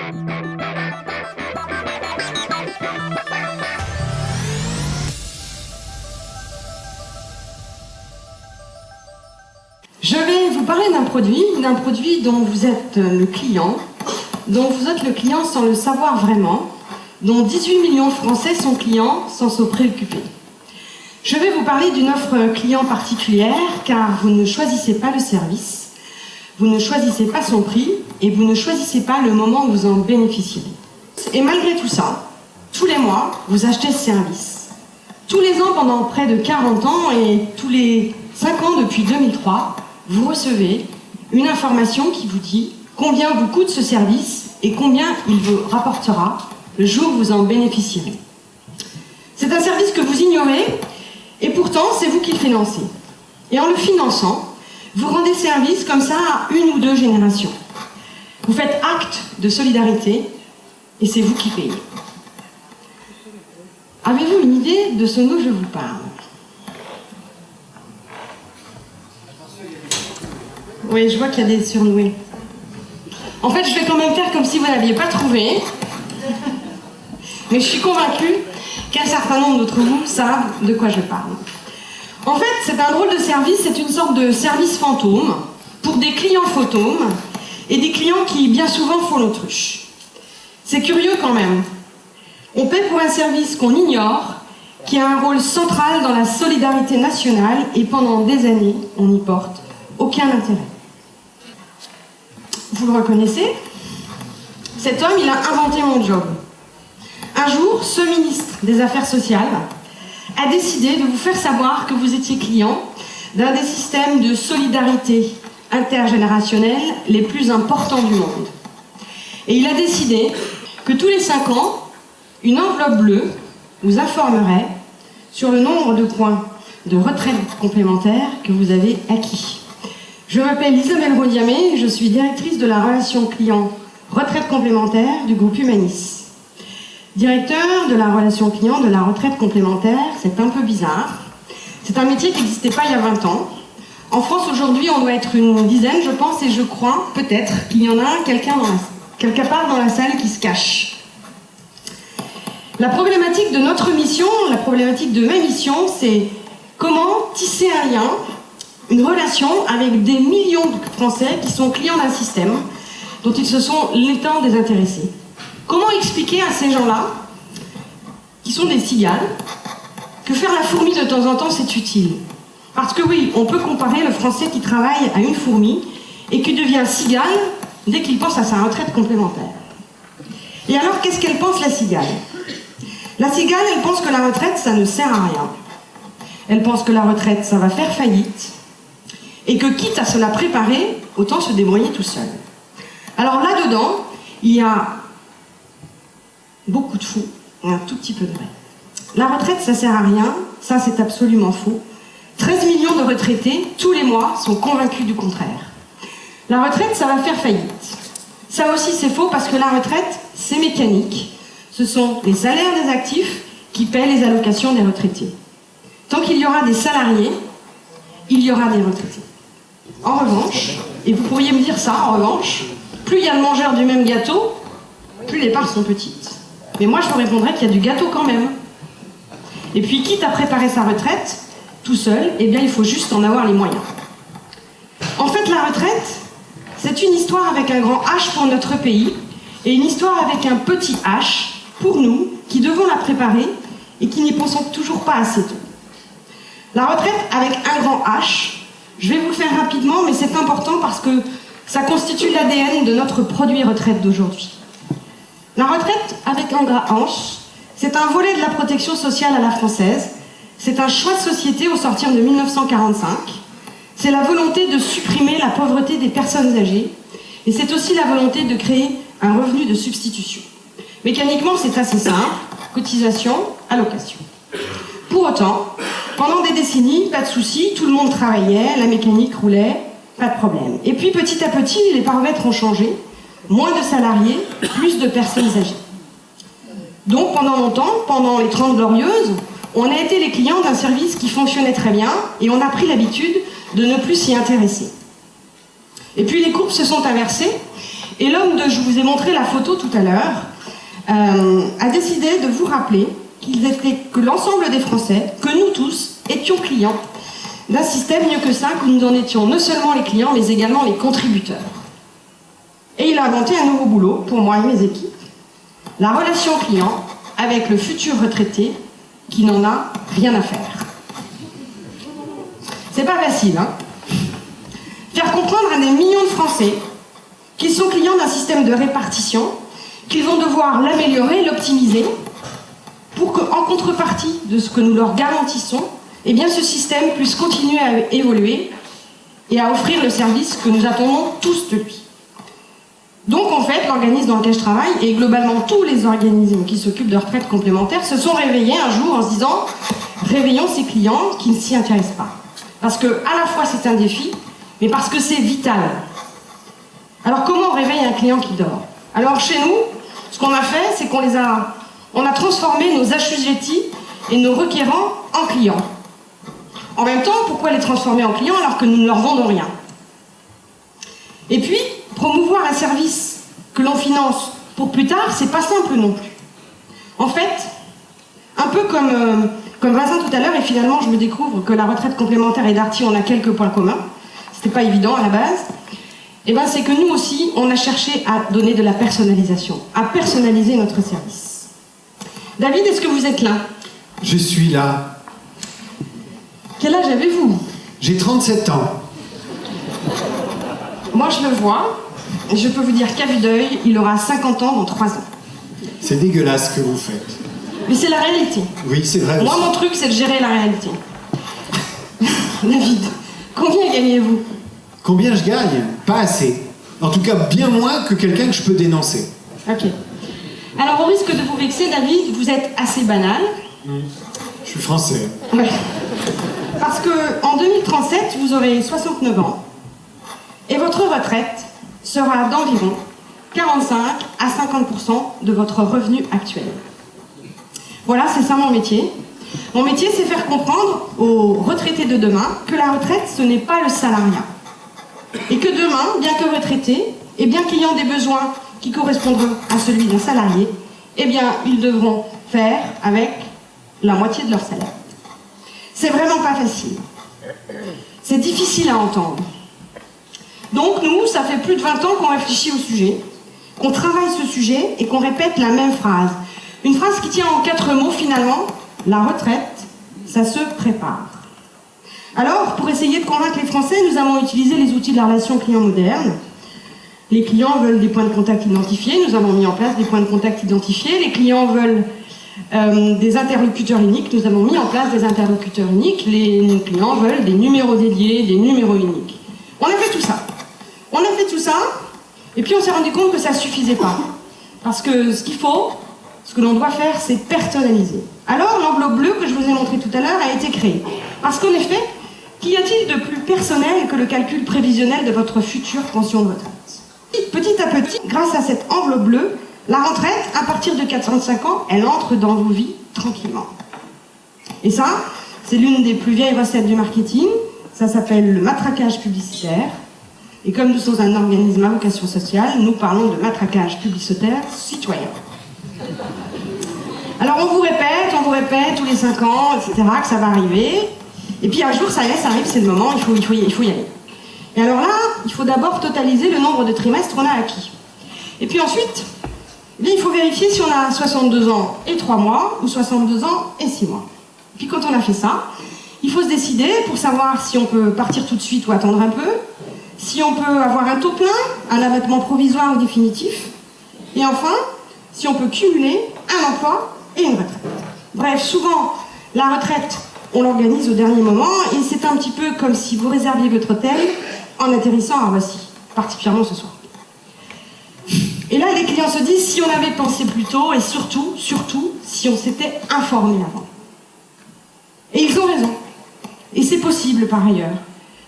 Je vais vous parler d'un produit dont vous êtes le client, dont vous êtes le client sans le savoir vraiment, dont 18 millions de Français sont clients sans se préoccuper. Je vais vous parler d'une offre client particulière, car vous ne choisissez pas le service, vous ne choisissez pas son prix, et vous ne choisissez pas le moment où vous en bénéficierez. Et malgré tout ça, tous les mois, vous achetez ce service. Tous les ans pendant près de 40 ans, et tous les 5 ans depuis 2003, vous recevez une information qui vous dit combien vous coûte ce service et combien il vous rapportera le jour où vous en bénéficierez. C'est un service que vous ignorez et pourtant c'est vous qui le financez. Et en le finançant, vous rendez service comme ça à une ou deux générations. Vous faites acte de solidarité et c'est vous qui payez. Avez-vous une idée de ce dont je vous parle ? Oui, je vois qu'il y a des surnoués. En fait, je vais quand même faire comme si vous n'aviez pas trouvé. Mais je suis convaincue qu'un certain nombre d'entre vous savent de quoi je parle. En fait, c'est un drôle de service, c'est une sorte de service fantôme pour des clients fantômes et des clients qui, bien souvent, font l'autruche. C'est curieux quand même. On paie pour un service qu'on ignore, qui a un rôle central dans la solidarité nationale et pendant des années, on n'y porte aucun intérêt. Vous le reconnaissez ? Cet homme, il a inventé mon job. Un jour, ce ministre des Affaires sociales a décidé de vous faire savoir que vous étiez client d'un des systèmes de solidarité intergénérationnelle les plus importants du monde. Et il a décidé que tous les 5 ans, une enveloppe bleue vous informerait sur le nombre de points de retraite complémentaire que vous avez acquis. Je m'appelle Isabelle Rodiamé, je suis directrice de la relation client retraite complémentaire du groupe Humanis. Directeur de la relation client de la retraite complémentaire, c'est un peu bizarre. C'est un métier qui n'existait pas il y a 20 ans. En France, aujourd'hui, on doit être une dizaine, je pense, et je crois, peut-être, qu'il y en a quelque part dans la salle qui se cache. La problématique de notre mission, la problématique de ma mission, c'est comment tisser un lien, une relation avec des millions de Français qui sont clients d'un système dont ils se sont longtemps désintéressés. Comment expliquer à ces gens-là, qui sont des cigales, que faire la fourmi de temps en temps c'est utile? Parce que oui, on peut comparer le Français qui travaille à une fourmi et qui devient cigale dès qu'il pense à sa retraite complémentaire. Et alors, qu'est-ce qu'elle pense, la cigale? La cigale, elle pense que la retraite, ça ne sert à rien. Elle pense que la retraite, ça va faire faillite. Et que quitte à se la préparer, autant se débrouiller tout seul. Alors là-dedans, il y a beaucoup de faux et un tout petit peu de vrai. La retraite, ça sert à rien, ça c'est absolument faux. 13 millions de retraités, tous les mois, sont convaincus du contraire. La retraite, ça va faire faillite. Ça aussi c'est faux parce que la retraite, c'est mécanique. Ce sont les salaires des actifs qui paient les allocations des retraités. Tant qu'il y aura des salariés, il y aura des retraités. En revanche, et vous pourriez me dire ça, en revanche, plus il y a de mangeurs du même gâteau, plus les parts sont petites. Mais moi, je vous répondrais qu'il y a du gâteau quand même. Et puis, quitte à préparer sa retraite, tout seul, eh bien, il faut juste en avoir les moyens. En fait, la retraite, c'est une histoire avec un grand H pour notre pays, et une histoire avec un petit H pour nous, qui devons la préparer, et qui n'y pensons toujours pas assez tôt. La retraite avec un grand H, je vais vous le faire rapidement, mais c'est important parce que ça constitue l'ADN de notre produit retraite d'aujourd'hui. La retraite avec un grand H, c'est un volet de la protection sociale à la française, c'est un choix de société au sortir de 1945, c'est la volonté de supprimer la pauvreté des personnes âgées, et c'est aussi la volonté de créer un revenu de substitution. Mécaniquement, c'est assez simple, cotisation, allocation. Pour autant, pendant des décennies, pas de soucis, tout le monde travaillait, la mécanique roulait, pas de problème. Et puis petit à petit, les paramètres ont changé, moins de salariés, plus de personnes âgées. Donc pendant longtemps, pendant les 30 Glorieuses, on a été les clients d'un service qui fonctionnait très bien et on a pris l'habitude de ne plus s'y intéresser. Et puis les courbes se sont inversées Et l'homme je vous ai montré la photo tout à l'heure, a décidé de vous rappeler que l'ensemble des Français, que nous tous, étions clients d'un système mieux que ça, que nous en étions non seulement les clients, mais également les contributeurs. Et il a inventé un nouveau boulot pour moi et mes équipes, la relation client avec le futur retraité qui n'en a rien à faire. C'est pas facile, hein? Faire comprendre à des millions de Français qu'ils sont clients d'un système de répartition, qu'ils vont devoir l'améliorer, l'optimiser, pour qu'en contrepartie de ce que nous leur garantissons, eh bien ce système puisse continuer à évoluer et à offrir le service que nous attendons tous de lui. Donc en fait, l'organisme dans lequel je travaille, et globalement tous les organismes qui s'occupent de retraite complémentaire, se sont réveillés un jour en se disant « Réveillons ces clients qui ne s'y intéressent pas ». Parce que à la fois c'est un défi, mais parce que c'est vital. Alors comment on réveille un client qui dort? Alors chez nous, ce qu'on a fait, c'est qu'on a transformé nos assujettis et nos requérants en clients. En même temps, pourquoi les transformer en clients alors que nous ne leur vendons rien? Et puis, promouvoir un service que l'on finance pour plus tard, c'est pas simple non plus. En fait, un peu comme Vincent tout à l'heure, et finalement je me découvre que la retraite complémentaire et Darty, on a quelques points communs. C'était pas évident à la base. Et ben c'est que nous aussi, on a cherché à donner de la personnalisation, à personnaliser notre service. David, est-ce que vous êtes là? Je suis là. Quel âge avez-vous? J'ai 37 ans. Moi je le vois, et je peux vous dire qu'à vue d'œil, il aura 50 ans dans 3 ans. C'est dégueulasse ce que vous faites. Mais c'est la réalité. Oui, c'est vrai. Moi, mon truc, c'est de gérer la réalité. David, combien gagnez-vous? Combien je gagne? Pas assez. En tout cas, bien moins que quelqu'un que je peux dénoncer. Ok. Alors, au risque de vous vexer, David, vous êtes assez banal. Je suis français. Ouais. Parce qu'en 2037, vous aurez 69 ans, et votre retraite sera d'environ 45 à 50% de votre revenu actuel. Voilà, c'est ça mon métier. Mon métier, c'est faire comprendre aux retraités de demain que la retraite, ce n'est pas le salariat. Et que demain, bien que retraités, et bien qu'ayant des besoins qui correspondront à celui d'un salarié, eh bien, ils devront faire avec la moitié de leur salaire. C'est vraiment pas facile. C'est difficile à entendre. Donc nous, ça fait plus de 20 ans qu'on réfléchit au sujet, qu'on travaille ce sujet et qu'on répète la même phrase. Une phrase qui tient en 4 mots finalement, la retraite, ça se prépare. Alors, pour essayer de convaincre les Français, nous avons utilisé les outils de la relation client moderne. Les clients veulent des points de contact identifiés, nous avons mis en place des points de contact identifiés. Les clients veulent des interlocuteurs uniques, nous avons mis en place des interlocuteurs uniques. Les clients veulent des numéros dédiés, des numéros uniques. On a fait tout ça. On a fait tout ça, et puis on s'est rendu compte que ça ne suffisait pas. Parce que ce qu'il faut, ce que l'on doit faire, c'est personnaliser. Alors l'enveloppe bleue que je vous ai montrée tout à l'heure a été créée. Parce qu'en effet, qu'y a-t-il de plus personnel que le calcul prévisionnel de votre future pension de retraite? Petit à petit, grâce à cette enveloppe bleue, la retraite, à partir de 45 ans, elle entre dans vos vies tranquillement. Et ça, c'est l'une des plus vieilles recettes du marketing. Ça s'appelle le matraquage publicitaire. Et comme nous sommes un organisme à vocation sociale, nous parlons de matraquage publicitaire citoyen. Alors on vous répète tous les 5 ans, etc., que ça va arriver. Et puis un jour, ça y est, ça arrive, c'est le moment, il faut y aller. Et alors là, il faut d'abord totaliser le nombre de trimestres qu'on a acquis. Et puis ensuite, il faut vérifier si on a 62 ans et 3 mois, ou 62 ans et 6 mois. Et puis quand on a fait ça, il faut se décider pour savoir si on peut partir tout de suite ou attendre un peu, si on peut avoir un taux plein, un abattement provisoire ou définitif, et enfin, si on peut cumuler un emploi et une retraite. Bref, souvent, la retraite, on l'organise au dernier moment, et c'est un petit peu comme si vous réserviez votre hôtel en atterrissant à Roissy, particulièrement ce soir. Et là, les clients se disent, si on avait pensé plus tôt, et surtout, si on s'était informé avant. Et ils ont raison. Et c'est possible par ailleurs.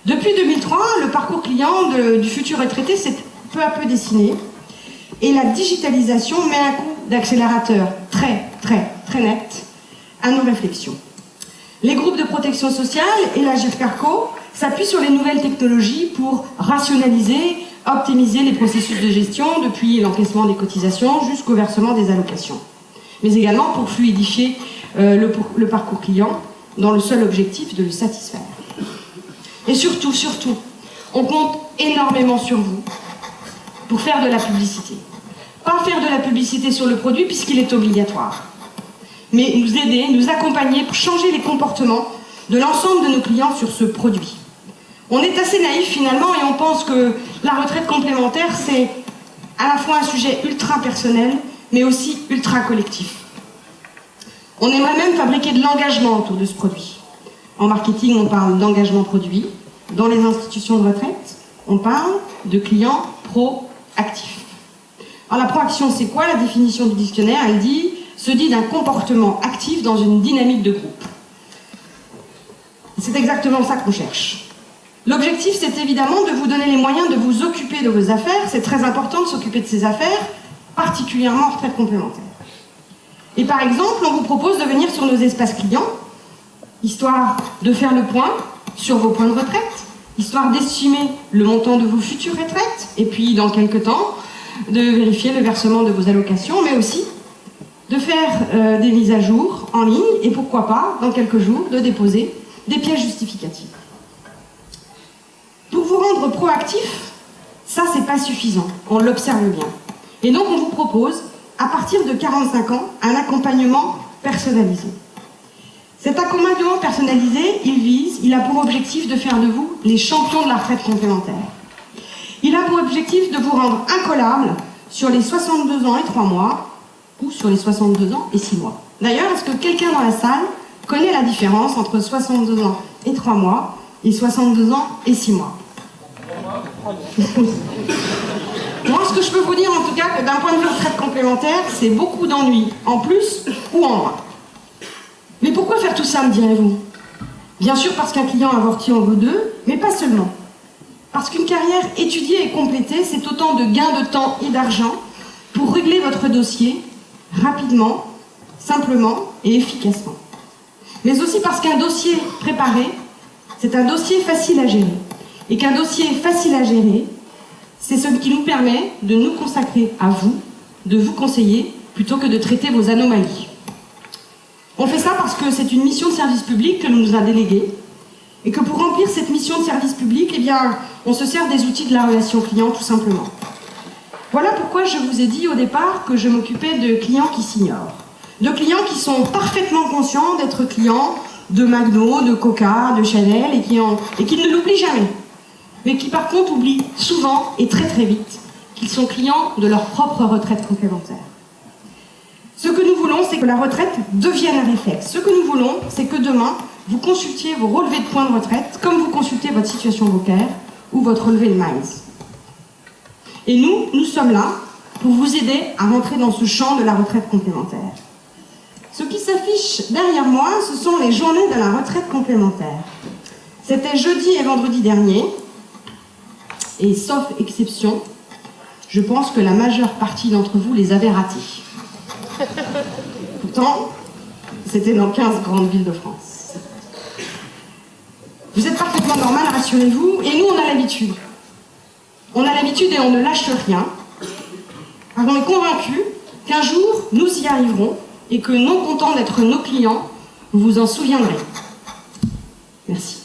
Depuis 2003, le parcours client du futur retraité s'est peu à peu dessiné, et la digitalisation met un coup d'accélérateur très net à nos réflexions. Les groupes de protection sociale et la GIRCARCO s'appuient sur les nouvelles technologies pour rationaliser, optimiser les processus de gestion depuis l'encaissement des cotisations jusqu'au versement des allocations. Mais également pour fluidifier le parcours client dans le seul objectif de le satisfaire. Et surtout, on compte énormément sur vous pour faire de la publicité. Pas faire de la publicité sur le produit puisqu'il est obligatoire, mais nous aider, nous accompagner pour changer les comportements de l'ensemble de nos clients sur ce produit. On est assez naïf finalement et on pense que la retraite complémentaire c'est à la fois un sujet ultra personnel mais aussi ultra collectif. On aimerait même fabriquer de l'engagement autour de ce produit. En marketing, on parle d'engagement produit. Dans les institutions de retraite, on parle de clients proactifs. Alors la proaction, c'est quoi? La définition du dictionnaire, elle se dit d'un comportement actif dans une dynamique de groupe. C'est exactement ça qu'on cherche. L'objectif, c'est évidemment de vous donner les moyens de vous occuper de vos affaires. C'est très important de s'occuper de ses affaires, particulièrement en retraite complémentaire. Et par exemple, on vous propose de venir sur nos espaces clients, histoire de faire le point sur vos points de retraite, histoire d'estimer le montant de vos futures retraites, et puis dans quelques temps, de vérifier le versement de vos allocations, mais aussi de faire des mises à jour en ligne, et pourquoi pas, dans quelques jours, de déposer des pièces justificatives. Pour vous rendre proactif, ça c'est pas suffisant, on l'observe bien. Et donc on vous propose, à partir de 45 ans, un accompagnement personnalisé. Cet accompagnement personnalisé, il a pour objectif de faire de vous les champions de la retraite complémentaire. Il a pour objectif de vous rendre incollable sur les 62 ans et 3 mois ou sur les 62 ans et 6 mois. D'ailleurs, est-ce que quelqu'un dans la salle connaît la différence entre 62 ans et 3 mois et 62 ans et 6 mois? Moi, ce que je peux vous dire en tout cas, que d'un point de vue retraite complémentaire, c'est beaucoup d'ennuis, en plus ou en moins. Mais pourquoi faire tout ça, me direz-vous? Bien sûr parce qu'un client avorti en vaut deux, mais pas seulement. Parce qu'une carrière étudiée et complétée, c'est autant de gains de temps et d'argent pour régler votre dossier rapidement, simplement et efficacement. Mais aussi parce qu'un dossier préparé, c'est un dossier facile à gérer. Et qu'un dossier facile à gérer, c'est ce qui nous permet de nous consacrer à vous, de vous conseiller, plutôt que de traiter vos anomalies. On fait ça parce que c'est une mission de service public que l'on nous a déléguée, et que pour remplir cette mission de service public, eh bien, on se sert des outils de la relation client, tout simplement. Voilà pourquoi je vous ai dit au départ que je m'occupais de clients qui s'ignorent. De clients qui sont parfaitement conscients d'être clients de McDo, de Coca, de Chanel, et qui ne l'oublient jamais. Mais qui par contre oublient souvent et très très vite qu'ils sont clients de leur propre retraite complémentaire. Ce que nous voulons, c'est que la retraite devienne un réflexe. Ce que nous voulons, c'est que demain, vous consultiez vos relevés de points de retraite comme vous consultez votre situation bancaire ou votre relevé de Miles. Et nous sommes là pour vous aider à rentrer dans ce champ de la retraite complémentaire. Ce qui s'affiche derrière moi, ce sont les journées de la retraite complémentaire. C'était jeudi et vendredi dernier, et sauf exception, je pense que la majeure partie d'entre vous les avait ratés. Pourtant, c'était dans 15 grandes villes de France. Vous êtes parfaitement normal, rassurez-vous, et nous on a l'habitude. On a l'habitude et on ne lâche rien. Alors on est convaincus qu'un jour, nous y arriverons, et que non contents d'être nos clients, vous vous en souviendrez. Merci.